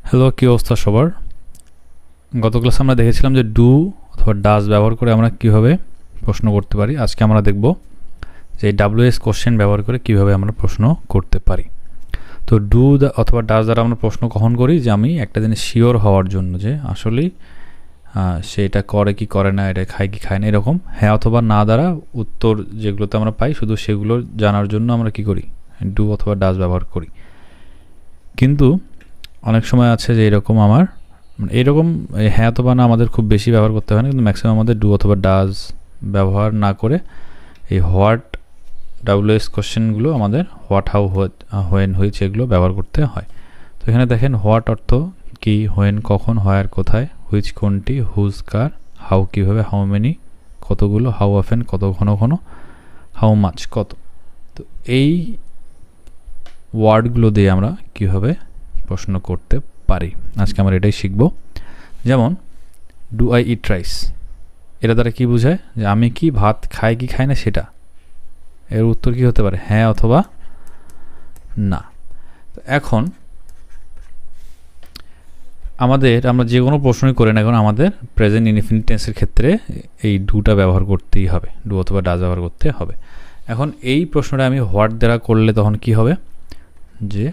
Hello, কি অবস্থা সবার? গত ক্লাসে আমরা দেখেছিলাম যে ডু অথবা ডাজ ব্যবহার করে আমরা কিভাবে প্রশ্ন করতে পারি। আজকে আমরা দেখব যে ডাব্লিউএস কোশ্চেন ব্যবহার করে কিভাবে আমরা প্রশ্ন করতে পারি। তো ডু অথবা ডাজ দ্বারা আমরা প্রশ্ন কখন করি, যে আমি একটা জিনিস শিওর হওয়ার জন্য যে আসলেই সে এটা করে কি করে না, এটা খায় কি খায় না, এরকম। হ্যাঁ অথবা না দ্বারা উত্তর যেগুলোতে আমরা পাই শুধু সেগুলো জানার জন্য আমরা কি করি, ডু অথবা ডাজ ব্যবহার করি। কিন্তু অনেক সময় আছে যে এরকম এইরকম হ্যাঁ অথবা না আমাদের খুব বেশি ব্যবহার করতে হয় না, কিন্তু ম্যাক্সিমাম আমাদের ডু অথবা ডাজ ব্যবহার না করে এই হোয়াট ডাব্লিউএস কোশ্চেনগুলো আমাদের হোয়াট হাউ হোয়েন হুইচ এগুলো ব্যবহার করতে হয়। তো এখানে দেখেন হোয়াট অর্থ কি, হোয়েন কখন, হোয়ার কোথায়, হুইচ কোনটি, হুজ কার, হাউ কীভাবে, হাউ মেনি কতগুলো, হাউ অফেন কত ঘন ঘন, হাউ মাচ কত। তো এই ওয়ার্ডগুলো দিয়ে আমরা কীভাবে প্রশ্ন করতে পারি আজকে আমরা এটাই শিখব। যেমন ডু আই ইট রাইস, এটা দ্বারা কি বোঝায় যে আমি কি ভাত খাই কি খাই না সেটা। এর উত্তর কি হতে পারে, হ্যাঁ অথবা না। তো এখন আমরা যে কোনো প্রশ্নই করি না এখন আমাদের প্রেজেন্ট ইনডিফিনিট টেন্সের ক্ষেত্রে এই ডুটা ব্যবহার করতেই হবে, ডু অথবা ডাজ ব্যবহার করতে হবে। এখন এই প্রশ্নটা আমি হোয়াট দ্বারা করলে তখন কি হবে, যে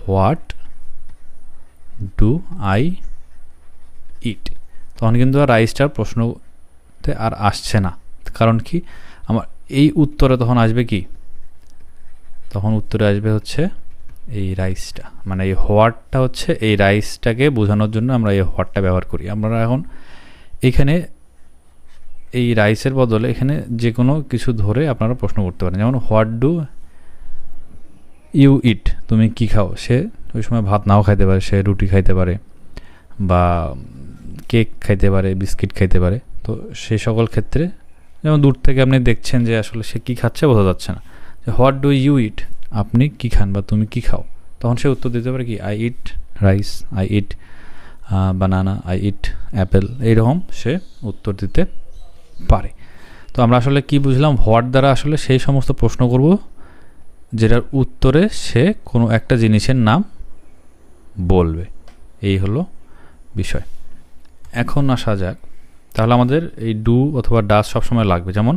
হোয়াট ডু আই ইট, তখন কিন্তু আর রাইসটার প্রশ্নতে আর আসছে না। কারণ কি, আমার এই উত্তরে তখন আসবে কি, তখন উত্তরে আসবে হচ্ছে এই রাইসটা, মানে এই হোয়াটটা হচ্ছে এই রাইসটাকে বোঝানোর জন্য আমরা এই হোয়াটটা ব্যবহার করি। আমরা এখন এখানে এই রাইসের বদলে এখানে যে কোনো কিছু ধরে আপনারা প্রশ্ন করতে পারেন। যেমন হোয়াট ডু ইউ ইট, তুমি কি খাও। সে ওই সময় ভাত নাও খাইতে পারে, সে রুটি খাইতে পারে বা কেক খাইতে পারে, বিস্কিট খাইতে পারে। তো সেই সকল ক্ষেত্রে যেমন দূর থেকে আপনি দেখছেন যে আসলে সে কী খাচ্ছে বোঝা যাচ্ছে না, যে হোয়াট ডু ইউ ইট, আপনি কী খান বা তুমি কী খাও, তখন সে উত্তর দিতে পারে কি, I eat rice, I eat banana, I eat Apple, এইরকম সে উত্তর দিতে পারে। তো আমরা আসলে কি বুঝলাম, হোয়াট দ্বারা আসলে সেই সমস্ত প্রশ্ন করব যেটার উত্তরে সে কোনো একটা জিনিসের নাম বলবে। এই হলো বিষয়। এখন আসা যাক, তাহলে আমাদের এই ডু অথবা ডাজ সবসময় লাগবে। যেমন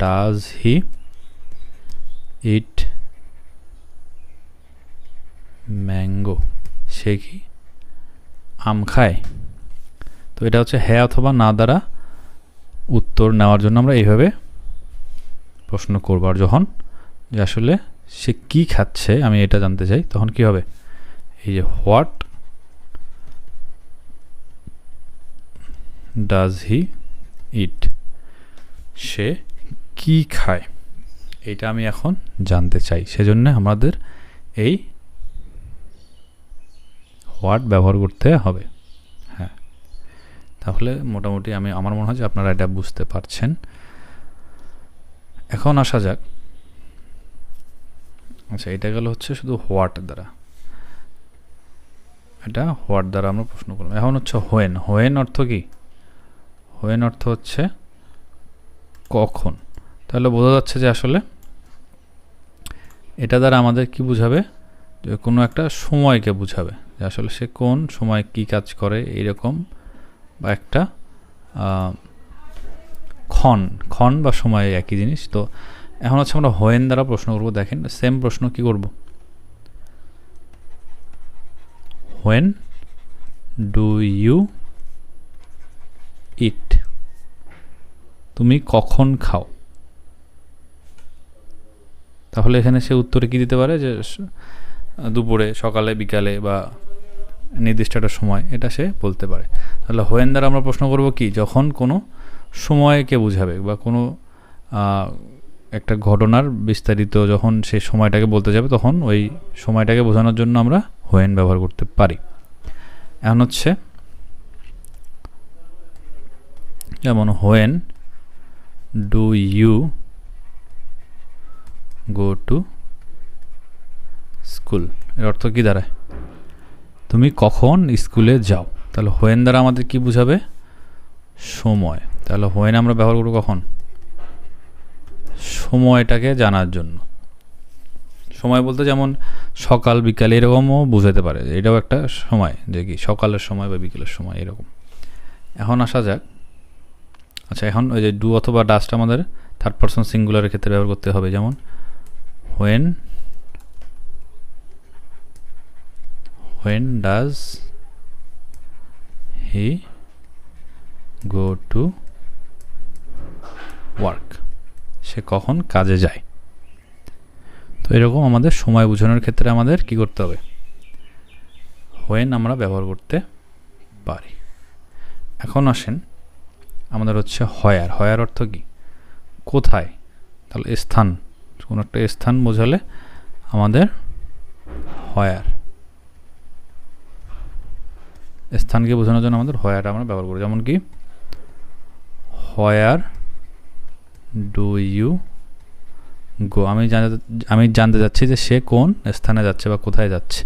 ডাজ হি ইট ম্যাঙ্গো, সে কি আম খায়। তো এটা হচ্ছে হ্যাঁ অথবা না দ্বারা উত্তর নেওয়ার জন্য আমরা এইভাবে প্রশ্ন করব। আর যখন যে আসলে সে কি খাচ্ছে আমি এটা জানতে চাই, তখন কি হবে, এই যে হোয়াট ডাজ হি ইট, সে কি খায়, এইটা আমি এখন জানতে চাই। সেজন্য আমাদের এই হোয়াট ব্যবহার করতে হবে। হ্যাঁ, তাহলে মোটামুটি আমার মনে হয় যে আপনারা এটা বুঝতে পারছেন। এখন আসা যাক, আচ্ছা এটা গেল হচ্ছে শুধু হোয়াট দ্বারা, এটা হোয়াট দ্বারা আমরা প্রশ্ন করলাম। এখন হচ্ছে হোয়েন। হোয়েন অর্থ কি, হোয়েন অর্থ হচ্ছে কখন। তাহলে বোঝা যাচ্ছে যে আসলে এটা দ্বারা আমাদের কি বুঝাবে, যে কোনো একটা সময়কে বুঝাবে, যে আসলে সে কোন সময় কি কাজ করে এইরকম, বা একটা ক্ষণ বা সময় একই জিনিস। তো এখন হচ্ছে আমরা হোয়েন দ্বারা প্রশ্ন করব। দেখেন সেম প্রশ্ন কি করব, হোয়েন ডু ইউ ইট, তুমি কখন খাও। তাহলে এখানে সে উত্তরে কি দিতে পারে, যে দুপুরে, সকালে, বিকালে বা নির্দিষ্ট একটা সময়, এটা সে বলতে পারে। তাহলে হোয়েন দ্বারা আমরা প্রশ্ন করব কি, যখন কোনো সময়কে বুঝাবে বা কোনো একটা ঘটনার বিস্তারিত যখন সেই সময়টাকে বলতে যাবে, তখন ওই সময়টাকে বোঝানোর জন্য আমরা হোয়েন ব্যবহার করতে পারি। এখন হচ্ছে যেমন when do you go to school, এর অর্থ কি দাঁড়ায়, তুমি কখন স্কুলে যাও। তাহলে হোয়েন দ্বারা আমাদের কি বুঝাবে, সময়। তাহলে হোয়েন আমরা ব্যবহার করব কখন, সময়টাকে জানার জন্য, সময় বলতে যেমন সকাল বিকাল এরকমও বোঝাতে পারে, এটাও একটা সময়, যে কি সকালের সময় বা বিকেলের সময় এরকম। এখন আসা যাক, আচ্ছা এখন ওই যে ডু অথবা ডাজটা আমাদের থার্ড পারসন সিঙ্গুলারের ক্ষেত্রে ব্যবহার করতে হবে, যেমন when does he go to work, সে কখন কাজে যায়। তো এরকম আমাদের সময় বোঝানোর ক্ষেত্রে আমাদের কি করতে হবে, when আমরা ব্যবহার করতে পারি। এখন আসেন আমাদের হচ্ছে হয়ার অর্থ কি, কোথায়, তাহলে স্থান, কোনো একটা স্থান বোঝালে আমাদের হয়ার, স্থানকে বোঝানোর জন্য আমাদের হয়ার আমরা ব্যবহার করি। যেমন কি হোয়ার ডু ইউ গো, আমি জানতে যাচ্ছি যে সে কোন স্থানে যাচ্ছে বা কোথায় যাচ্ছে,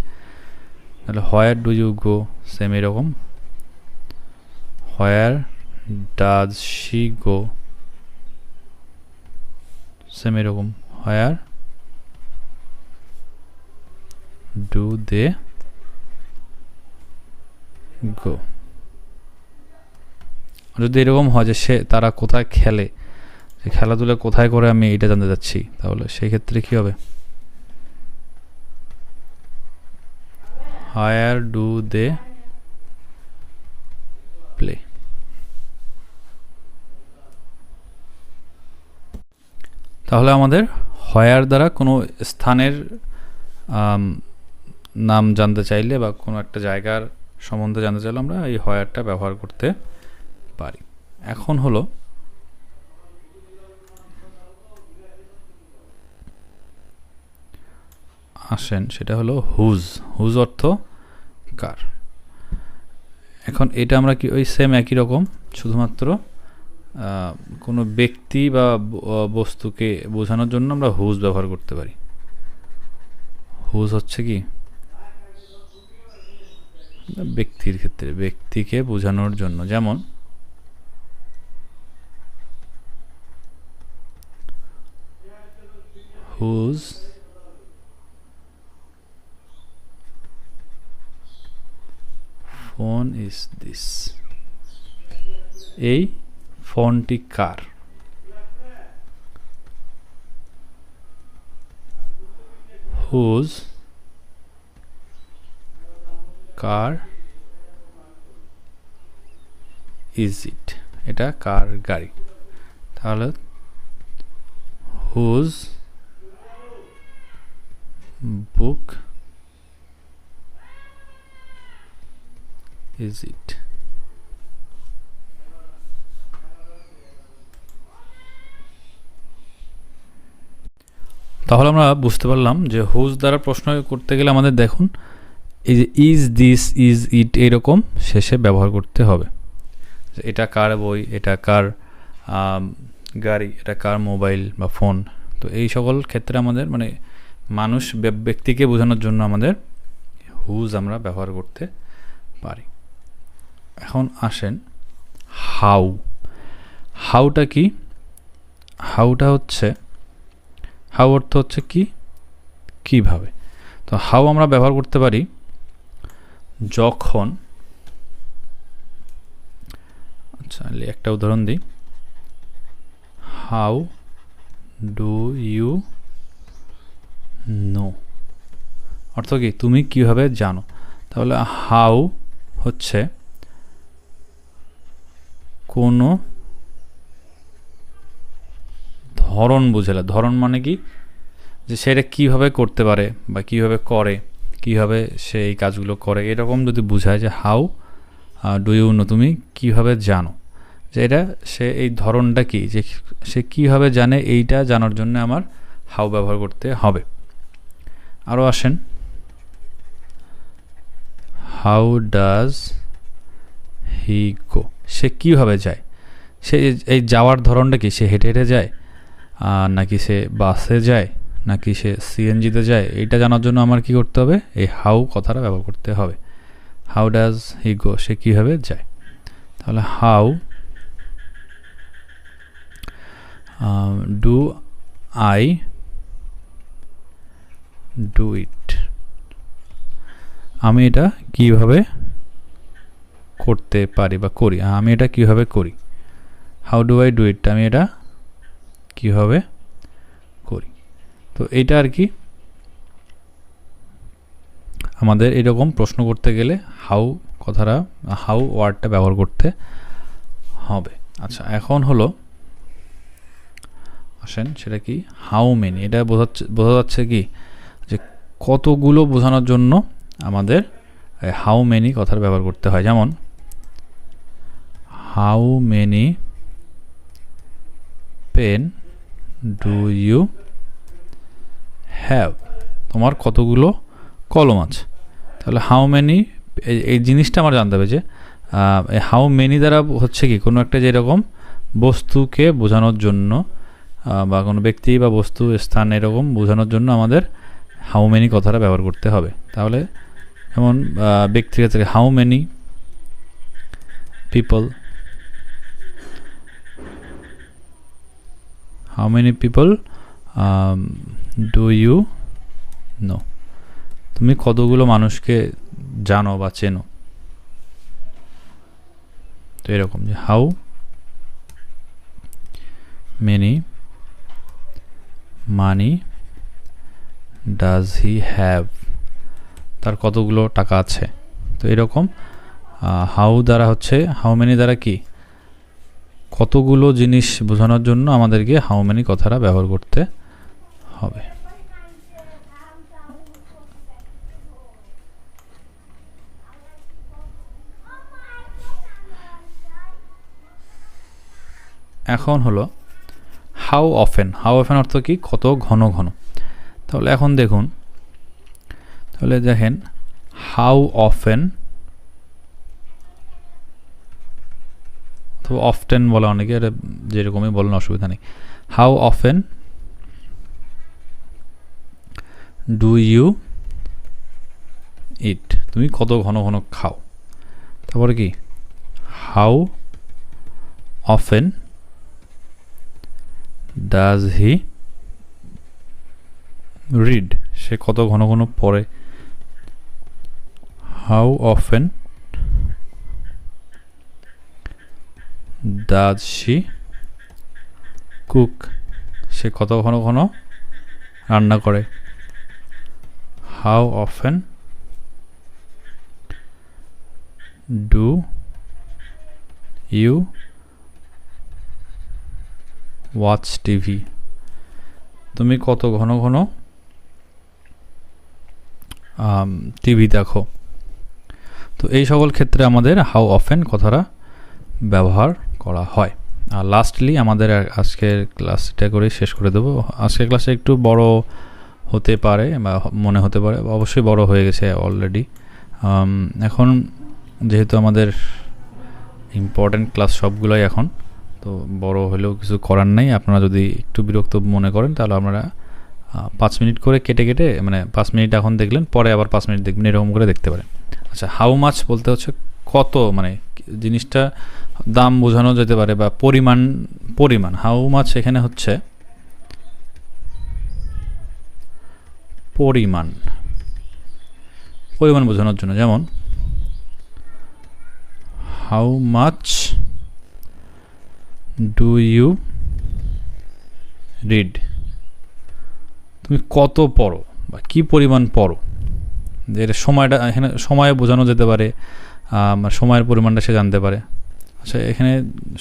তাহলে where do you go, same এরকম where does she go, same এরকম হোয়ার ডু দে গো। যদি এরকম হয় যে তারা কোথায় খেলে, যে খেলাধুলা কোথায় করে আমি এটা জানতে চাচ্ছি, তাহলে সেই ক্ষেত্রে কি হবে, হায়ার ডু দে প্লে। তাহলে আমাদের হয়ার দ্বারা কোনো স্থানের নাম জানতে চাইলে বা কোনো একটা জায়গার সম্বন্ধে জানতে চাইলে আমরা এই হয়ারটা ব্যবহার করতে পারি। এখন হলো আসেন সেটা হলো হুজ অর্থ কার। এখন এটা আমরা কি ওই সেম একই রকম, শুধুমাত্র কোনো ব্যক্তি বা বস্তুকে বোঝানোর জন্য আমরা হুজ ব্যবহার করতে পারি। হুজ হচ্ছে কি ব্যক্তির ক্ষেত্রে, ব্যক্তিকে বোঝানোর জন্য, যেমন হুজ ফোন ইজ দিস, এই ফোনটি কার। হুজ কার ইজ ইট, এটা কার গাড়ি। তাহলে হুজ বুক ইজ ইট। তাহলে আমরা বুঝতে পারলাম যে হুজ দ্বারা প্রশ্ন করতে গেলে আমাদের দেখুন এই যে ইজ দিস ইজ ইট এরকম শেষে ব্যবহার করতে হবে। এটা কার বই, এটা কার গাড়ি, এটা কার মোবাইল বা ফোন। তো এই সকল ক্ষেত্রে আমাদের মানে মানুষ ব্যক্তিকে বোঝানোর জন্য আমাদের হুজ আমরা ব্যবহার করতে পারি। এখন আসেন হাউটা কি, হাউটা হচ্ছে হাউ অর্থ হচ্ছে কি কিভাবে। তো হাউ আমরা ব্যবহার করতে পারি যখন, আচ্ছা একটা উদাহরণ দিই, হাউ ডু ইউ নো, অর্থ কি তুমি কিভাবে জানো। তাহলে হাউ হচ্ছে কোনো ধরন বুঝালে, ধরন মানে কি যে সেটা কীভাবে করতে পারে বা কীভাবে করে, কীভাবে সে এই কাজগুলো করে, এরকম যদি বোঝায় যে হাউ ডু ইউ নো, তুমি কীভাবে জানো, যে এটা সে এই ধরনটা কি, যে সে কীভাবে জানে, এইটা জানার জন্য আমার হাউ ব্যবহার করতে হবে। আরও আসেন হাউ ডাজ হি গো, সে কীভাবে যায়, সে এই যাওয়ার ধরনটা কি, সে হেঁটে হেঁটে যায় নাকি সে বাসে যায় নাকি সে সিএনজিতে যায়, এইটা জানার জন্য আমার কি করতে হবে, এই হাউ কথাটা ব্যবহার করতে হবে। হাউ ডাজ হি গো, সে কীভাবে যায়। তাহলে how do I do it, আমি এটা কিভাবে করতে পারি বা করি, আমি এটা কিভাবে করি। How do I do it, আমি এটা কিভাবে করি। তো এটা আর কি আমাদের এরকম প্রশ্ন করতে গেলে হাউ কথাটা, হাউ ওয়ার্ডটা ব্যবহার করতে হবে। আচ্ছা, এখন হলো আসেন সেটা কি, হাউ মেনি, এটা বোঝা যাচ্ছে কি যে কতগুলো বোঝানোর জন্য আমাদের হাউ মেনি কথার ব্যবহার করতে হয়। যেমন how many pen do you have, তোমার কতগুলো কলম আছে। তাহলে হাউ মেনি, এই জিনিসটা আমার জানতে হবে যে হাউ মেনি দ্বারা হচ্ছে কি কোনো একটা যেরকম বস্তুকে বোঝানোর জন্য বা কোনো ব্যক্তি বা বস্তু স্থান এরকম বোঝানোর জন্য আমাদের হাউ মেনি কথাটা ব্যবহার করতে হবে। তাহলে যেমন ব্যক্তির ক্ষেত্রে how many people, how many people do you know, তুমি কতগুলো মানুষকে জানো বা চেনো। তো এরকম যে how many money does he have, তার কতগুলো টাকা আছে। তো এরকম হাউ দ্বারা হচ্ছে, হাউ মেনি দ্বারা কি কতগুলো জিনিস বোঝানোর জন্য আমাদেরকে হাউ মেনি কথাটা ব্যবহার করতে হবে। এখন হলো হাউ অফেন, হাউ অফেন অর্থ কি কত ঘন ঘন। তাহলে এখন দেখুন, তাহলে দেখেন হাউ অফেন অথবা অফটেন বলে অনেকে, এটা যেরকমই বলেন অসুবিধা নেই। How often do you eat, তুমি কত ঘন ঘন খাও। তারপরে কি how often does he read, সে কত ঘন ঘন পড়ে। How often does she cook, সে কত ঘন ঘন রান্না করে। How often do you watch TV, তুমি কত ঘন ঘন টিভি দেখো। তো এই সকল ক্ষেত্রে আমাদের হাউ অফেন কথাটা ব্যবহার করা হয়। আর লাস্টলি আমাদের আজকের ক্লাসটা করে শেষ করে দেবো। আজকের ক্লাসে একটু বড় হতে পারে বা মনে হতে পারে, অবশ্যই বড় হয়ে গেছে অলরেডি। এখন যেহেতু আমাদের ইম্পর্ট্যান্ট ক্লাস সবগুলোই এখন, তো বড় হলেও কিছু করার নেই। আপনারা যদি একটু বিরক্ত মনে করেন তাহলে আপনারা 5 মিনিট করে কেটে কেটে, মানে 5 মিনিট এখন দেখলেন, পরে আবার 5 মিনিট দেখবেন, এরকম করে দেখতে পারেন। আচ্ছা, হাউ মাচ বলতে হচ্ছে কত, মানে জিনিসটা দাম বোঝানো যেতে পারে বা পরিমাণ, পরিমাণ। হাউ মাচ এখানে হচ্ছে পরিমাণ, পরিমাণ বোঝানোর জন্য। যেমন how much do you read, তুমি কত পড়ো বা কি পরিমাণ পড়ো। এর সময়টা এখানে সময় বোঝানো যেতে পারে, সময়ের পরিমাণটা সে জানতে পারে। আচ্ছা, এখানে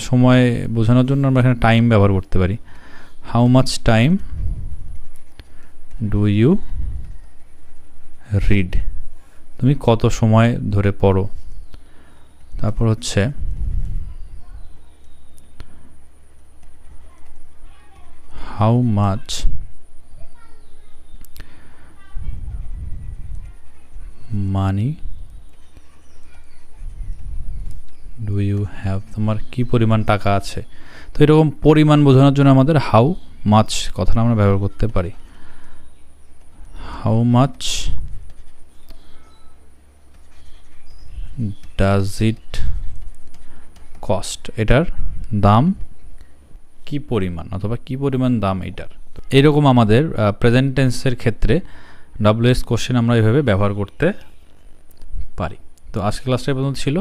সময় বোঝানোর জন্য আমরা এখানে টাইম ব্যবহার করতে পারি। How much time do you read, তুমি কত সময় ধরে পড়ো। তারপর হচ্ছে how much money do you have, তোমার কি পরিমাণ টাকা আছে। তো এরকম পরিমাণ বোঝানোর জন্য আমাদের হাউ মাচ কথাটা আমরা ব্যবহার করতে পারি। How much does it cost, এটার দাম কি পরিমাণ অথবা কি পরিমাণ দাম এটার। এরকম আমাদের প্রেজেন্ট টেন্সের ক্ষেত্রে ডাব্লিউএস কোশ্চেন আমরা এইভাবে ব্যবহার করতে পারি। তো আজকের ক্লাসটা এই পর্যন্ত ছিল।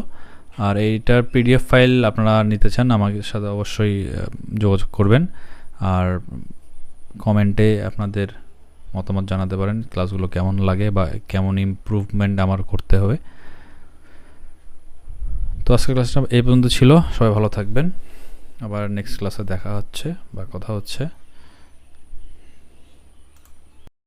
আর এইটার পিডিএফ ফাইল আপনারা নিতে চান আমাদের সাথে অবশ্যই যোগাযোগ করবেন, আর কমেন্টে আপনাদের মতামত জানাতে পারেন ক্লাসগুলো কেমন লাগে বা কেমন ইমপ্রুভমেন্ট আমার করতে হবে। তো আজকের ক্লাসটা এই পর্যন্ত ছিল। সবাই ভালো থাকবেন, আবার নেক্সট ক্লাসে দেখা হচ্ছে বা কথা হচ্ছে।